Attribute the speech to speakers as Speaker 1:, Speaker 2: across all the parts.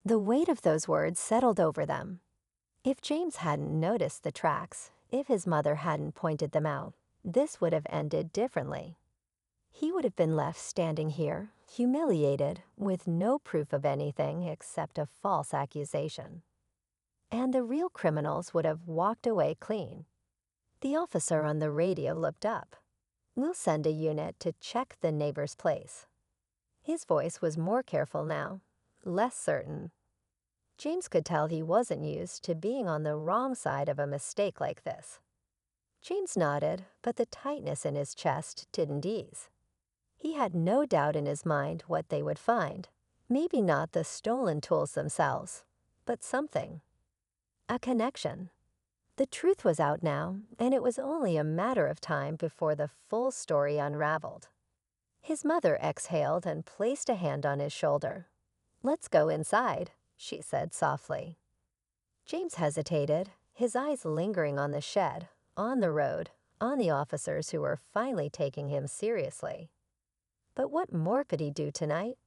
Speaker 1: The weight of those words settled over them. If James hadn't noticed the tracks, if his mother hadn't pointed them out, this would have ended differently. He would have been left standing here, humiliated, with no proof of anything except a false accusation. And the real criminals would have walked away clean. The officer on the radio looked up. "We'll send a unit to check the neighbor's place." His voice was more careful now, less certain. James could tell he wasn't used to being on the wrong side of a mistake like this. James nodded, but the tightness in his chest didn't ease. He had no doubt in his mind what they would find. Maybe not the stolen tools themselves, but something. A connection. The truth was out now, and it was only a matter of time before the full story unraveled. His mother exhaled and placed a hand on his shoulder. "Let's go inside," she said softly. James hesitated, his eyes lingering on the shed, on the road, on the officers who were finally taking him seriously. But what more could he do tonight?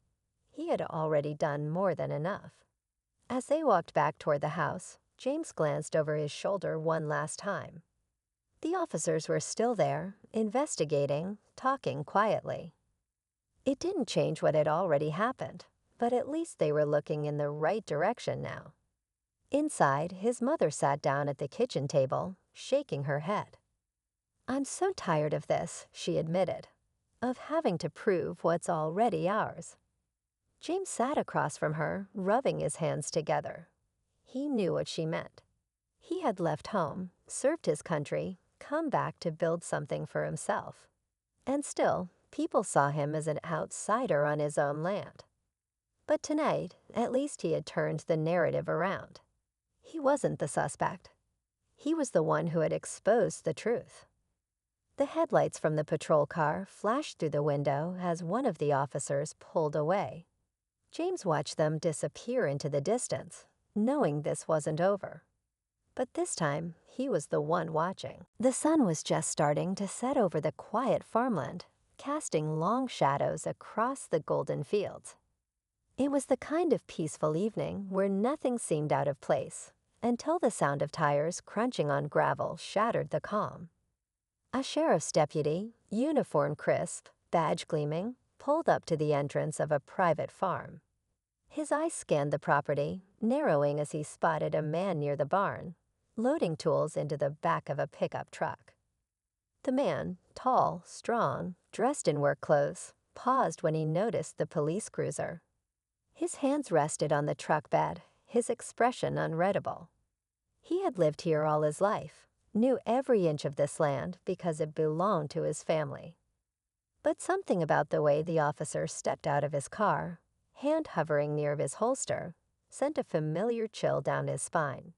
Speaker 1: He had already done more than enough. As they walked back toward the house, James glanced over his shoulder one last time. The officers were still there, investigating, talking quietly. It didn't change what had already happened, but at least they were looking in the right direction now. Inside, his mother sat down at the kitchen table, shaking her head. "I'm so tired of this," she admitted, "of having to prove what's already ours." James sat across from her, rubbing his hands together. He knew what she meant. He had left home, served his country, come back to build something for himself. And still, people saw him as an outsider on his own land. But tonight, at least he had turned the narrative around. He wasn't the suspect. He was the one who had exposed the truth. The headlights from the patrol car flashed through the window as one of the officers pulled away. James watched them disappear into the distance, knowing this wasn't over. But this time, he was the one watching. The sun was just starting to set over the quiet farmland, casting long shadows across the golden fields. It was the kind of peaceful evening where nothing seemed out of place, until the sound of tires crunching on gravel shattered the calm. A sheriff's deputy, uniform crisp, badge gleaming, pulled up to the entrance of a private farm. His eyes scanned the property, narrowing as he spotted a man near the barn, loading tools into the back of a pickup truck. The man, tall, strong, dressed in work clothes, paused when he noticed the police cruiser. His hands rested on the truck bed, his expression unreadable. He had lived here all his life, knew every inch of this land because it belonged to his family. But something about the way the officer stepped out of his car, hand hovering near his holster, sent a familiar chill down his spine.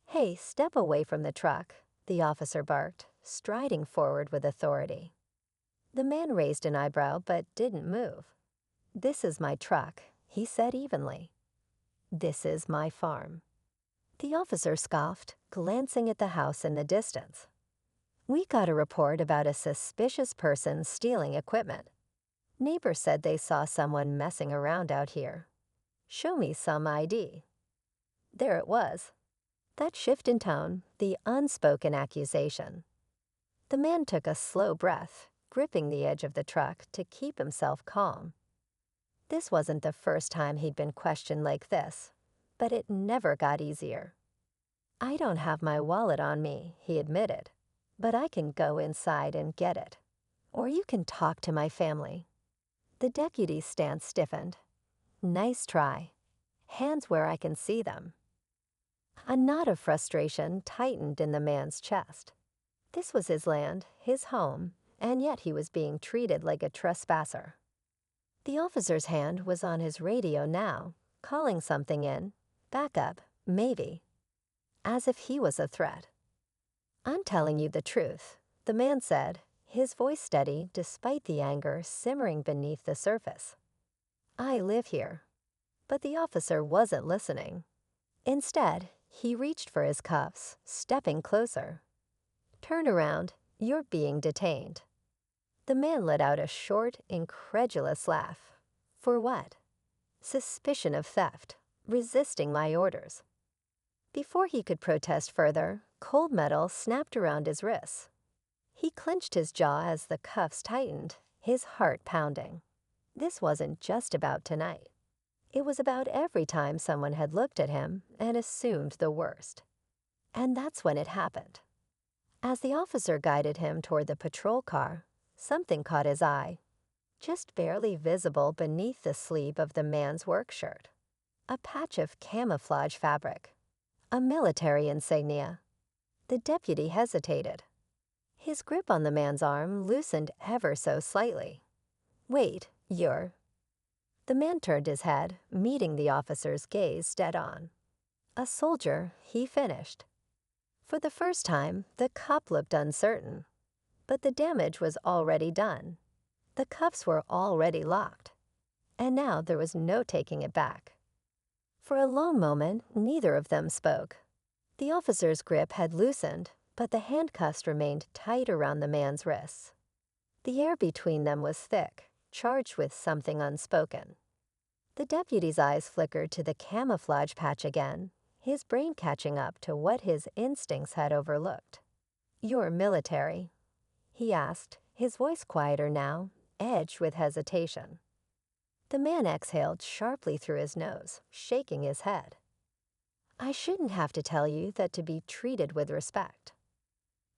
Speaker 1: "Hey, step away from the truck," the officer barked, striding forward with authority. The man raised an eyebrow but didn't move. "This is my truck," he said evenly. "This is my farm." The officer scoffed, glancing at the house in the distance. "We got a report about a suspicious person stealing equipment. Neighbors said they saw someone messing around out here. Show me some ID." There it was. That shift in tone, the unspoken accusation. The man took a slow breath, gripping the edge of the truck to keep himself calm. This wasn't the first time he'd been questioned like this, but it never got easier. "I don't have my wallet on me," he admitted, "but I can go inside and get it. Or you can talk to my family." The deputy's stance stiffened. "Nice try. Hands where I can see them." A knot of frustration tightened in the man's chest. This was his land, his home, and yet he was being treated like a trespasser. The officer's hand was on his radio now, calling something in. Backup, maybe. As if he was a threat. "I'm telling you the truth," the man said, his voice steady despite the anger simmering beneath the surface. "I live here." But the officer wasn't listening. Instead, he reached for his cuffs, stepping closer. "Turn around, you're being detained." The man let out a short, incredulous laugh. For what? Suspicion of theft, resisting my orders." Before he could protest further, cold metal snapped around his wrists. He clenched his jaw as the cuffs tightened, his heart pounding. This wasn't just about tonight. It was about every time someone had looked at him and assumed the worst. And that's when it happened. As the officer guided him toward the patrol car, something caught his eye, just barely visible beneath the sleeve of the man's work shirt. A patch of camouflage fabric. A military insignia. The deputy hesitated. His grip on the man's arm loosened ever so slightly. "Wait, you're—" The man turned his head, meeting the officer's gaze dead on. "A soldier," he finished. For the first time, the cop looked uncertain. But the damage was already done. The cuffs were already locked. And now there was no taking it back. For a long moment, neither of them spoke. The officer's grip had loosened, but the handcuffs remained tight around the man's wrists. The air between them was thick, charged with something unspoken. The deputy's eyes flickered to the camouflage patch again, his brain catching up to what his instincts had overlooked. "You're military?" he asked, his voice quieter now, edged with hesitation. The man exhaled sharply through his nose, shaking his head. "I shouldn't have to tell you that to be treated with respect."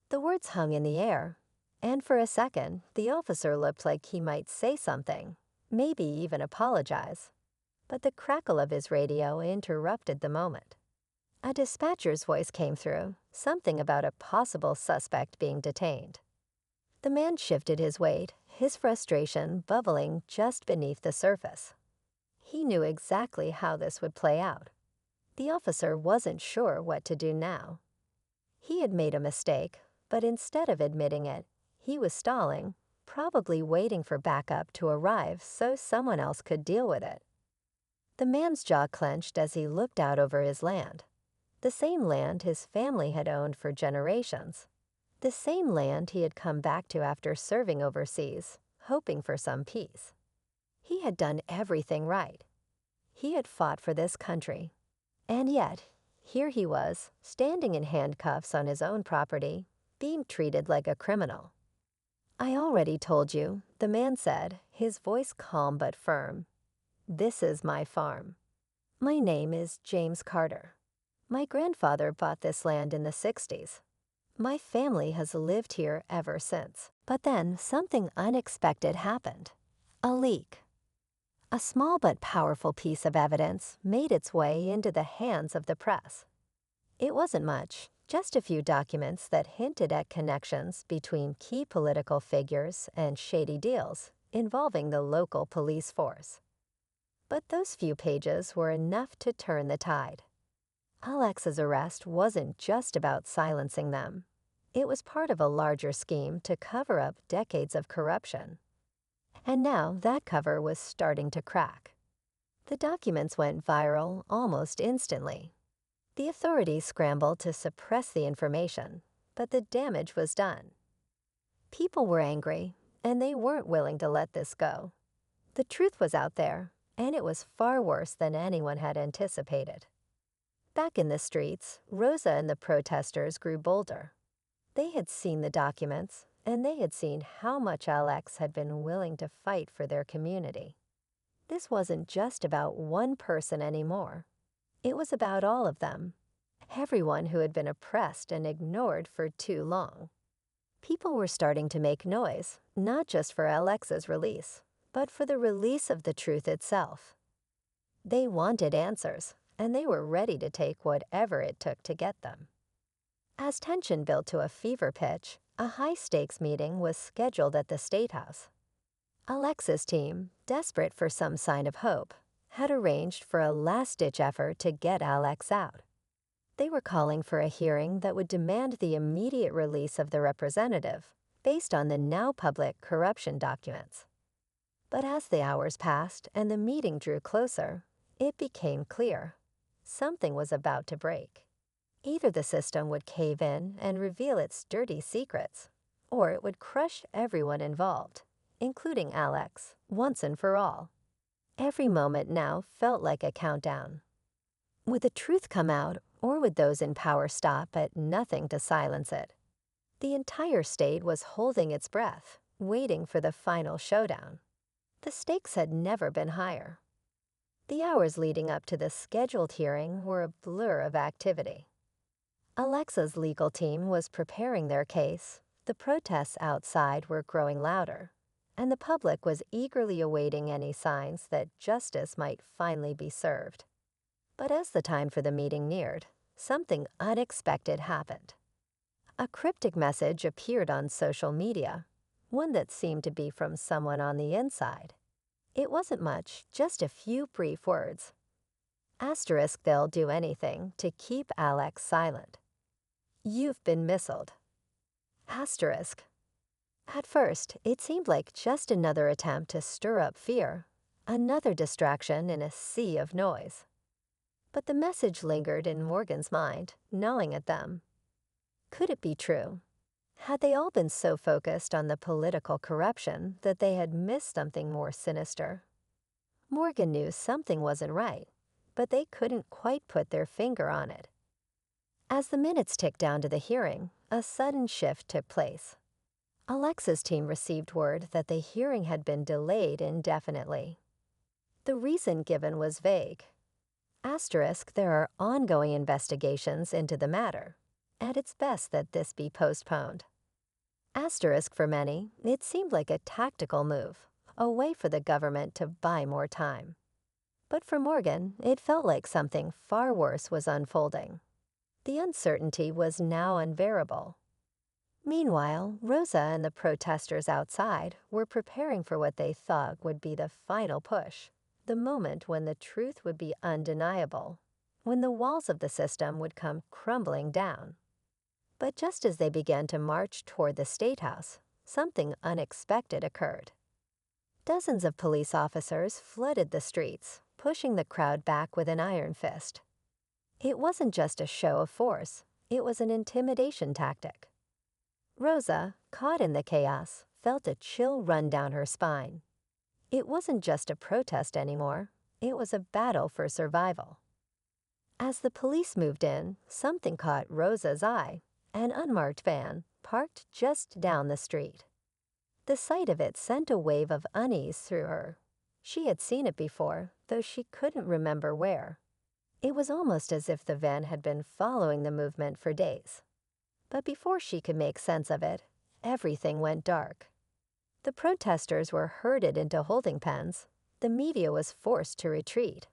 Speaker 1: The words hung in the air, and for a second, the officer looked like he might say something, maybe even apologize. But the crackle of his radio interrupted the moment. A dispatcher's voice came through, something about a possible suspect being detained. The man shifted his weight, his frustration bubbling just beneath the surface. He knew exactly how this would play out. The officer wasn't sure what to do now. He had made a mistake, but instead of admitting it, he was stalling, probably waiting for backup to arrive so someone else could deal with it. The man's jaw clenched as he looked out over his land. The same land his family had owned for generations. The same land he had come back to after serving overseas, hoping for some peace. He had done everything right. He had fought for this country. And yet, here he was, standing in handcuffs on his own property, being treated like a criminal. "I already told you," the man said, his voice calm but firm. "This is my farm. My name is James Carter. My grandfather bought this land in the 60s. My family has lived here ever since." But then something unexpected happened. A leak. A small but powerful piece of evidence made its way into the hands of the press. It wasn't much, just a few documents that hinted at connections between key political figures and shady deals involving the local police force. But those few pages were enough to turn the tide. Alex's arrest wasn't just about silencing them. It was part of a larger scheme to cover up decades of corruption. And now that cover was starting to crack. The documents went viral almost instantly. The authorities scrambled to suppress the information, but the damage was done. People were angry, and they weren't willing to let this go. The truth was out there, and it was far worse than anyone had anticipated. Back in the streets, Rosa and the protesters grew bolder. They had seen the documents, and they had seen how much Alex had been willing to fight for their community. This wasn't just about one person anymore. It was about all of them, everyone who had been oppressed and ignored for too long. People were starting to make noise, not just for Alex's release, but for the release of the truth itself. They wanted answers, and they were ready to take whatever it took to get them. As tension built to a fever pitch, a high-stakes meeting was scheduled at the State House. Alex's team, desperate for some sign of hope, had arranged for a last-ditch effort to get Alex out. They were calling for a hearing that would demand the immediate release of the representative, based on the now public corruption documents. But as the hours passed and the meeting drew closer, it became clear. Something was about to break. Either the system would cave in and reveal its dirty secrets, or it would crush everyone involved, including Alex, once and for all. Every moment now felt like a countdown. Would the truth come out, or would those in power stop at nothing to silence it? The entire state was holding its breath, waiting for the final showdown. The stakes had never been higher. The hours leading up to the scheduled hearing were a blur of activity. Alexa's legal team was preparing their case, the protests outside were growing louder, and the public was eagerly awaiting any signs that justice might finally be served. But as the time for the meeting neared, something unexpected happened. A cryptic message appeared on social media, one that seemed to be from someone on the inside. It wasn't much, just a few brief words. Asterisk, they'll do anything to keep Alex silent. You've been missiled. Asterisk. At first, it seemed like just another attempt to stir up fear, another distraction in a sea of noise. But the message lingered in Morgan's mind, gnawing at them. Could it be true? Had they all been so focused on the political corruption that they had missed something more sinister? Morgan knew something wasn't right, but they couldn't quite put their finger on it. As the minutes ticked down to the hearing, a sudden shift took place. Alexa's team received word that the hearing had been delayed indefinitely. The reason given was vague. Asterisk, there are ongoing investigations into the matter, and it's best that this be postponed. Asterisk, for many, it seemed like a tactical move, a way for the government to buy more time. But for Morgan, it felt like something far worse was unfolding. The uncertainty was now unbearable. Meanwhile, Rosa and the protesters outside were preparing for what they thought would be the final push, the moment when the truth would be undeniable, when the walls of the system would come crumbling down. But just as they began to march toward the State House, something unexpected occurred. Dozens of police officers flooded the streets, pushing the crowd back with an iron fist. It wasn't just a show of force, it was an intimidation tactic. Rosa, caught in the chaos, felt a chill run down her spine. It wasn't just a protest anymore, it was a battle for survival. As the police moved in, something caught Rosa's eye, an unmarked van parked just down the street. The sight of it sent a wave of unease through her. She had seen it before, though she couldn't remember where. It was almost as if the van had been following the movement for days. But before she could make sense of it, everything went dark. The protesters were herded into holding pens, the media was forced to retreat,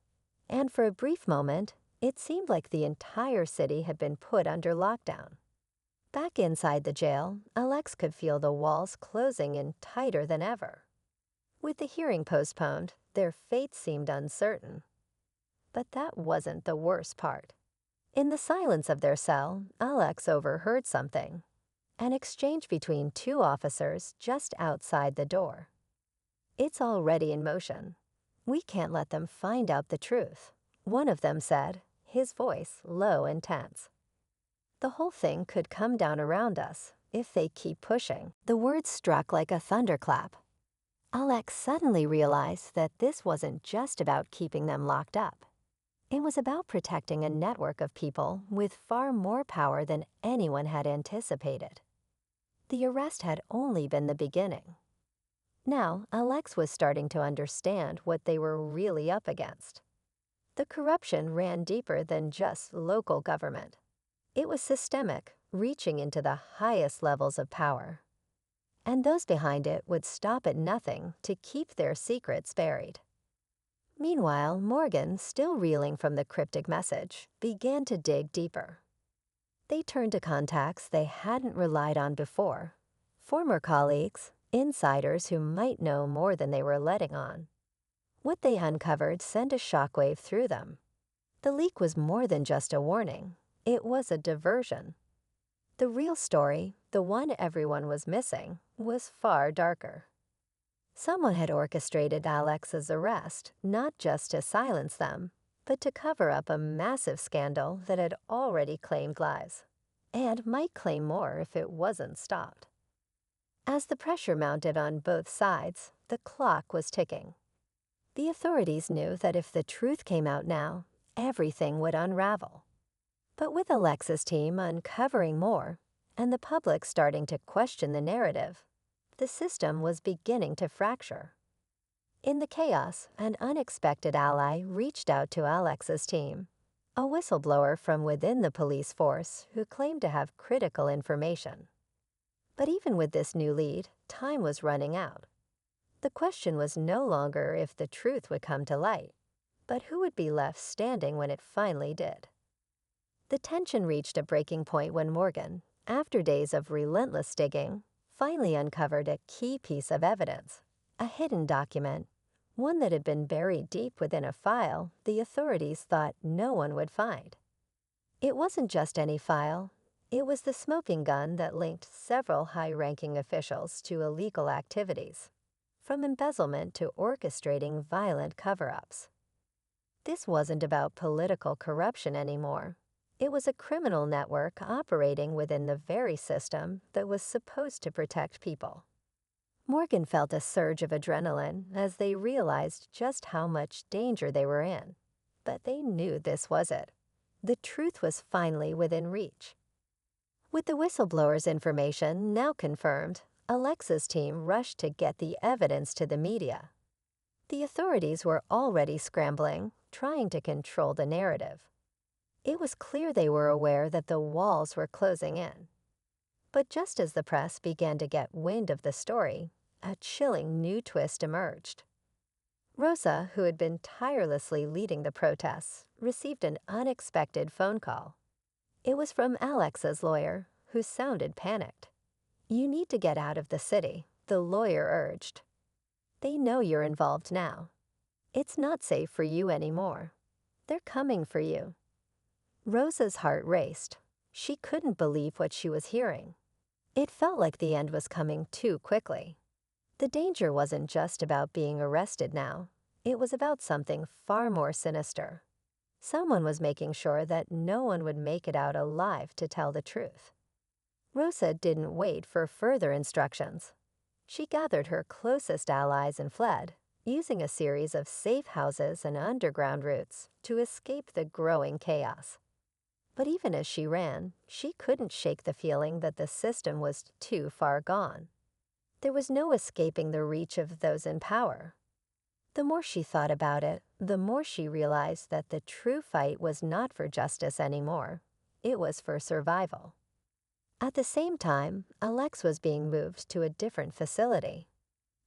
Speaker 1: and for a brief moment, it seemed like the entire city had been put under lockdown. Back inside the jail, Alex could feel the walls closing in tighter than ever. With the hearing postponed, their fate seemed uncertain. But that wasn't the worst part. In the silence of their cell, Alex overheard something. An exchange between two officers just outside the door. It's already in motion. We can't let them find out the truth, one of them said, his voice low and tense. The whole thing could come down around us if they keep pushing. The words struck like a thunderclap. Alex suddenly realized that this wasn't just about keeping them locked up. It was about protecting a network of people with far more power than anyone had anticipated. The arrest had only been the beginning. Now, Alex was starting to understand what they were really up against. The corruption ran deeper than just local government. It was systemic, reaching into the highest levels of power. And those behind it would stop at nothing to keep their secrets buried. Meanwhile, Morgan, still reeling from the cryptic message, began to dig deeper. They turned to contacts they hadn't relied on before, former colleagues, insiders who might know more than they were letting on. What they uncovered sent a shockwave through them. The leak was more than just a warning. It was a diversion. The real story, the one everyone was missing, was far darker. Someone had orchestrated Alex's arrest, not just to silence them, but to cover up a massive scandal that had already claimed lives, and might claim more if it wasn't stopped. As the pressure mounted on both sides, the clock was ticking. The authorities knew that if the truth came out now, everything would unravel. But with Alexa's team uncovering more, and the public starting to question the narrative, the system was beginning to fracture. In the chaos, an unexpected ally reached out to Alexa's team, a whistleblower from within the police force who claimed to have critical information. But even with this new lead, time was running out. The question was no longer if the truth would come to light, but who would be left standing when it finally did. The tension reached a breaking point when Morgan, after days of relentless digging, finally uncovered a key piece of evidence, a hidden document, one that had been buried deep within a file the authorities thought no one would find. It wasn't just any file. It was the smoking gun that linked several high-ranking officials to illegal activities, from embezzlement to orchestrating violent cover-ups. This wasn't about political corruption anymore. It was a criminal network operating within the very system that was supposed to protect people. Morgan felt a surge of adrenaline as they realized just how much danger they were in. But they knew this was it. The truth was finally within reach. With the whistleblower's information now confirmed, Alexa's team rushed to get the evidence to the media. The authorities were already scrambling, trying to control the narrative. It was clear they were aware that the walls were closing in. But just as the press began to get wind of the story, a chilling new twist emerged. Rosa, who had been tirelessly leading the protests, received an unexpected phone call. It was from Alexa's lawyer, who sounded panicked. "You need to get out of the city," the lawyer urged. "They know you're involved now. It's not safe for you anymore. They're coming for you." Rosa's heart raced. She couldn't believe what she was hearing. It felt like the end was coming too quickly. The danger wasn't just about being arrested now. It was about something far more sinister. Someone was making sure that no one would make it out alive to tell the truth. Rosa didn't wait for further instructions. She gathered her closest allies and fled, using a series of safe houses and underground routes to escape the growing chaos. But even as she ran, she couldn't shake the feeling that the system was too far gone. There was no escaping the reach of those in power. The more she thought about it, the more she realized that the true fight was not for justice anymore. It was for survival. At the same time, Alex was being moved to a different facility.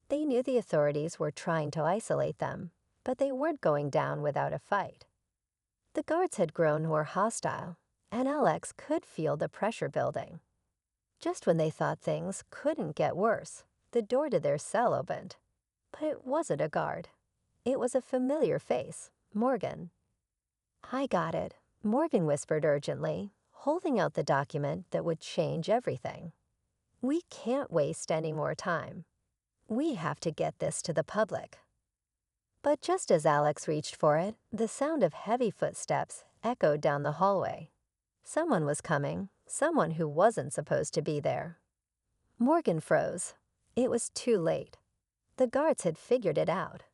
Speaker 1: They knew the authorities were trying to isolate them, but they weren't going down without a fight. The guards had grown more hostile, and Alex could feel the pressure building. Just when they thought things couldn't get worse, the door to their cell opened. But it wasn't a guard. It was a familiar face, Morgan. "I got it," Morgan whispered urgently, holding out the document that would change everything. "We can't waste any more time. We have to get this to the public." But just as Alex reached for it, the sound of heavy footsteps echoed down the hallway. Someone was coming, someone who wasn't supposed to be there. Morgan froze. It was too late. The guards had figured it out.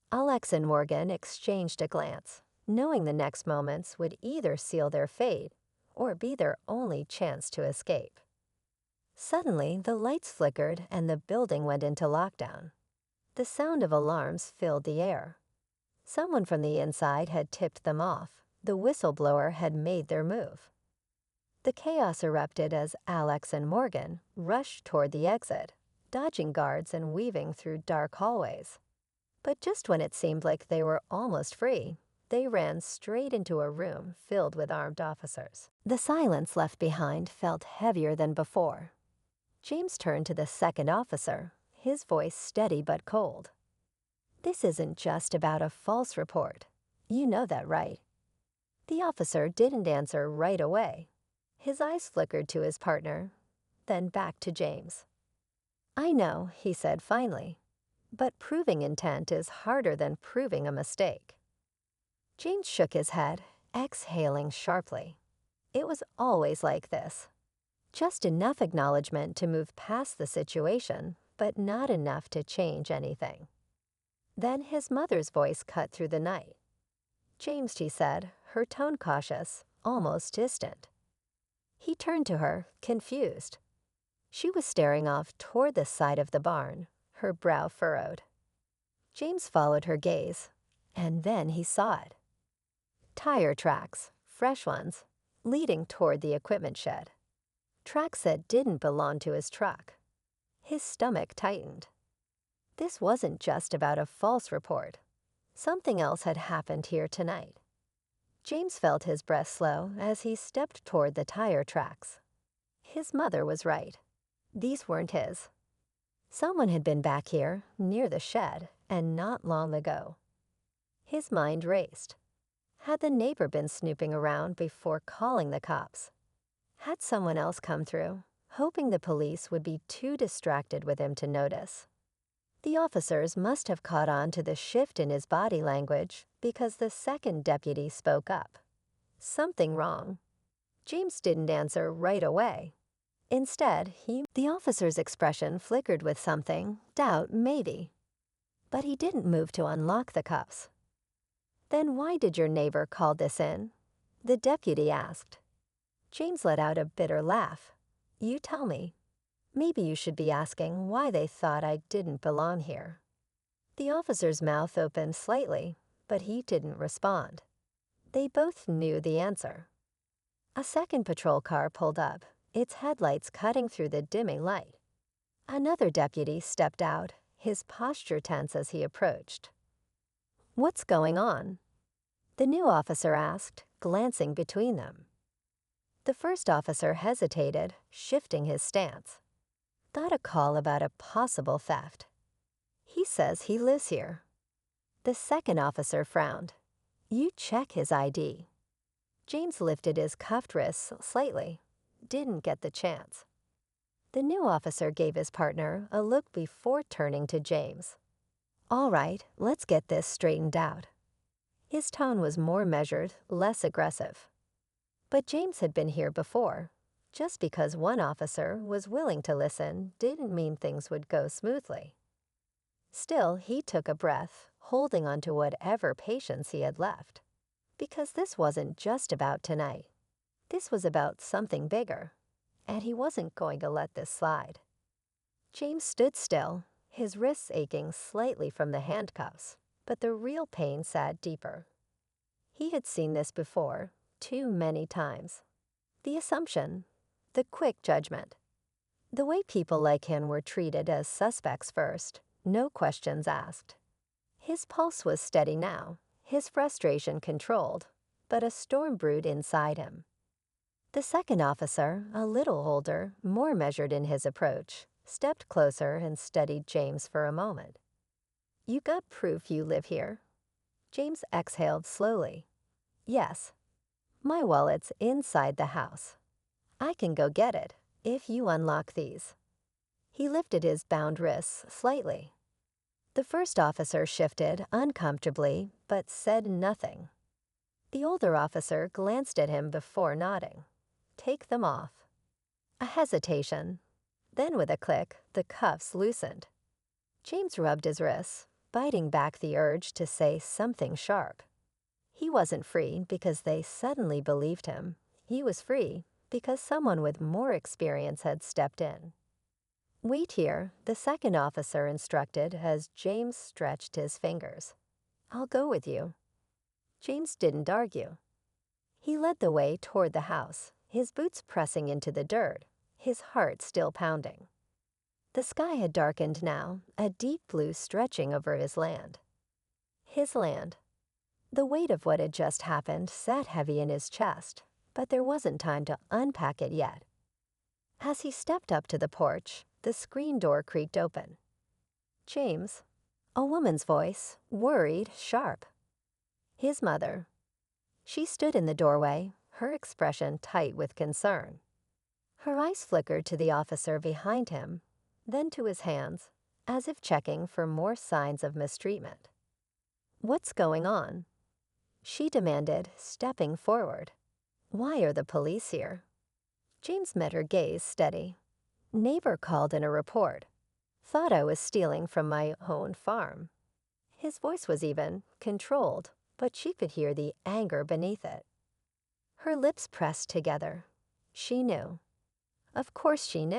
Speaker 1: Alex and Morgan exchanged a glance, knowing the next moments would either seal their fate or be their only chance to escape. Suddenly, the lights flickered and the building went into lockdown. The sound of alarms filled the air. Someone from the inside had tipped them off. The whistleblower had made their move. The chaos erupted as Alex and Morgan rushed toward the exit, dodging guards and weaving through dark hallways. But just when it seemed like they were almost free, they ran straight into a room filled with armed officers. The silence left behind felt heavier than before. James turned to the second officer, his voice steady but cold. "This isn't just about a false report. You know that, right?" The officer didn't answer right away. His eyes flickered to his partner, then back to James. "I know," he said finally, "but proving intent is harder than proving a mistake." James shook his head, exhaling sharply. It was always like this. Just enough acknowledgement to move past the situation, but not enough to change anything. Then his mother's voice cut through the night. James, she said, her tone cautious, almost distant. He turned to her, confused. She was staring off toward the side of the barn, her brow furrowed. James followed her gaze, and then he saw it. Tire tracks, fresh ones, leading toward the equipment shed. Tracks that didn't belong to his truck. His stomach tightened. This wasn't just about a false report. Something else had happened here tonight. James felt his breath slow as he stepped toward the tire tracks. His mother was right. These weren't his. Someone had been back here, near the shed, and not long ago. His mind raced. Had the neighbor been snooping around before calling the cops? Had someone else come through, hoping the police would be too distracted with him to notice? The officers must have caught on to the shift in his body language because the second deputy spoke up. Something wrong. James didn't answer right away. Instead, the officer's expression flickered with something, doubt maybe. But he didn't move to unlock the cuffs. "Then why did your neighbor call this in?" the deputy asked. James let out a bitter laugh. "You tell me. Maybe you should be asking why they thought I didn't belong here." The officer's mouth opened slightly, but he didn't respond. They both knew the answer. A second patrol car pulled up, its headlights cutting through the dimming light. Another deputy stepped out, his posture tense as he approached. "What's going on?" the new officer asked, glancing between them. The first officer hesitated, shifting his stance. "Got a call about a possible theft. He says he lives here." The second officer frowned. "You check his ID." James lifted his cuffed wrists slightly. Didn't get the chance. The new officer gave his partner a look before turning to James. "All right, let's get this straightened out." His tone was more measured, less aggressive. But James had been here before. Just because one officer was willing to listen didn't mean things would go smoothly. Still, he took a breath, holding on to whatever patience he had left. Because this wasn't just about tonight. This was about something bigger, and he wasn't going to let this slide. James stood still, his wrists aching slightly from the handcuffs, but the real pain sat deeper. He had seen this before, too many times. The assumption, the quick judgment. The way people like him were treated as suspects first, no questions asked. His pulse was steady now, his frustration controlled, but a storm brewed inside him. The second officer, a little older, more measured in his approach, stepped closer and studied James for a moment. "You got proof you live here?" James exhaled slowly. "Yes. My wallet's inside the house. I can go get it, if you unlock these." He lifted his bound wrists slightly. The first officer shifted uncomfortably, but said nothing. The older officer glanced at him before nodding. "Take them off." A hesitation. Then with a click, the cuffs loosened. James rubbed his wrists, biting back the urge to say something sharp. He wasn't free because they suddenly believed him. He was free because someone with more experience had stepped in. "Wait here," the second officer instructed as James stretched his fingers. "I'll go with you." James didn't argue. He led the way toward the house, his boots pressing into the dirt, his heart still pounding. The sky had darkened now, a deep blue stretching over his land. His land. The weight of what had just happened sat heavy in his chest, but there wasn't time to unpack it yet. As he stepped up to the porch, the screen door creaked open. "James." A woman's voice, worried, sharp. His mother. She stood in the doorway, her expression tight with concern. Her eyes flickered to the officer behind him, then to his hands, as if checking for more signs of mistreatment. "What's going on?" she demanded, stepping forward. "Why are the police here?" James met her gaze steady. "Neighbor called in a report. Thought I was stealing from my own farm." His voice was even, controlled, but she could hear the anger beneath it. Her lips pressed together. She knew. Of course she knew.